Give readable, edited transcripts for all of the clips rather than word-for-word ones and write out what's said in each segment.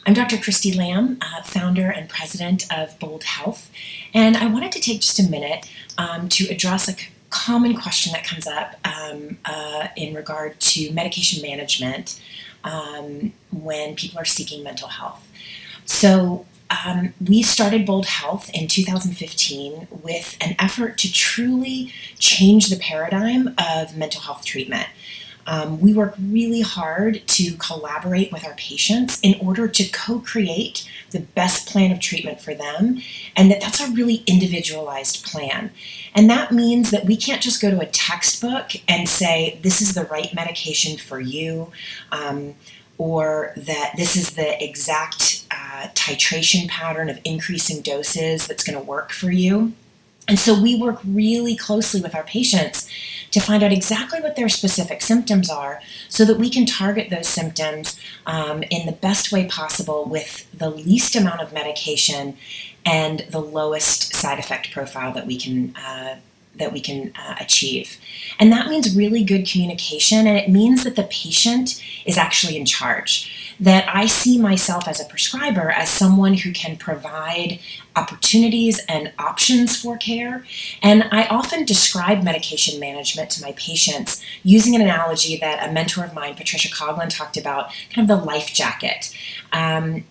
I'm Dr. Kristy Lamb, founder and president of Bold Health, and I wanted to take just a minute to address a common question that comes up in regard to medication management when people are seeking mental health. So we started Bold Health in 2015 with an effort to truly change the paradigm of mental health treatment. We work really hard to collaborate with our patients in order to co-create the best plan of treatment for them, and that's a really individualized plan. And that means that we can't just go to a textbook and say, this is the right medication for you, or that this is the exact titration pattern of increasing doses that's going to work for you. And so we work really closely with our patients to find out exactly what their specific symptoms are so that we can target those symptoms in the best way possible with the least amount of medication and the lowest side effect profile that we can achieve. And that means really good communication, and it means that the patient is actually in charge. That I see myself as a prescriber as someone who can provide opportunities and options for care. And I often describe medication management to my patients using an analogy that a mentor of mine, Patricia Coughlin, talked about, kind of the Lifejacket. And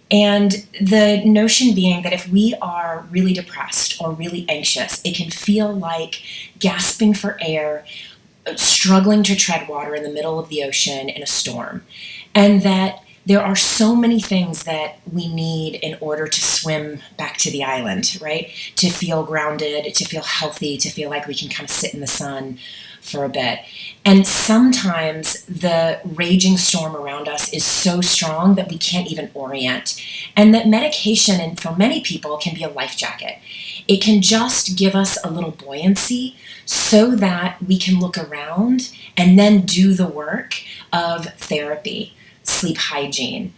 the notion being that if we are really depressed or really anxious, it can feel like gasping for air, struggling to tread water in the middle of the ocean in a storm. And that there are so many things that we need in order to swim back to the island, right? To feel grounded, to feel healthy, to feel like we can kind of sit in the sun for a bit. And sometimes the raging storm around us is so strong that we can't even orient. And that medication, and for many people, can be a life jacket. It can just give us a little buoyancy so that we can look around and then do the work of therapy, sleep hygiene,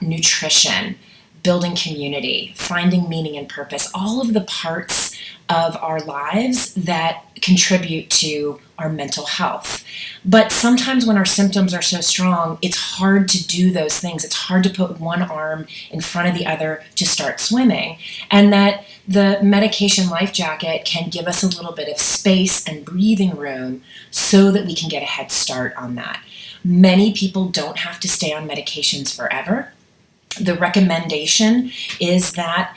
nutrition, building community, finding meaning and purpose, all of the parts of our lives that contribute to our mental health. But sometimes when our symptoms are so strong, it's hard to do those things. It's hard to put one arm in front of the other to start swimming. And that the medication life jacket can give us a little bit of space and breathing room so that we can get a head start on that. Many people don't have to stay on medications forever. The recommendation is that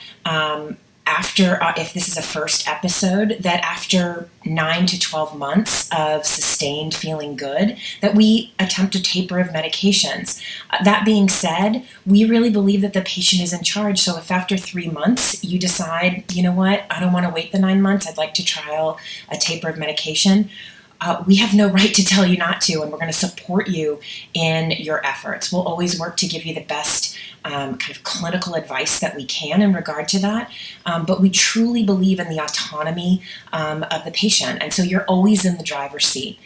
after, if this is a first episode, that after 9 to 12 months of sustained feeling good, that we attempt a taper of medications. That being said, we really believe that the patient is in charge. So if after 3 months you decide, you know what, I don't want to wait the 9 months, I'd like to trial a taper of medication, we have no right to tell you not to, and we're going to support you in your efforts. We'll always work to give you the best kind of clinical advice that we can in regard to that, but we truly believe in the autonomy of the patient, and so you're always in the driver's seat.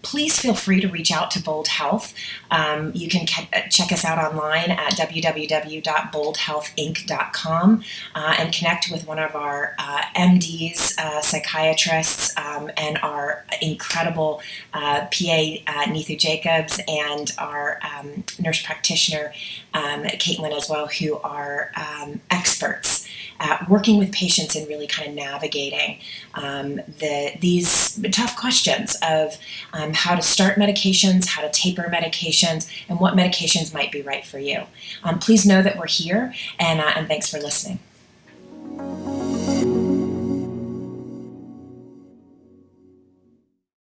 Please feel free to reach out to Bold Health. You can check us out online at www.boldhealthinc.com and connect with one of our MDs, psychiatrists, and our incredible PA, Neethu Jacobs, and our nurse practitioner, Caitlin, as well, who are experts at working with patients and really kind of navigating these tough questions of how to start medications, how to taper medications, and what medications might be right for you. Please know that we're here, and thanks for listening.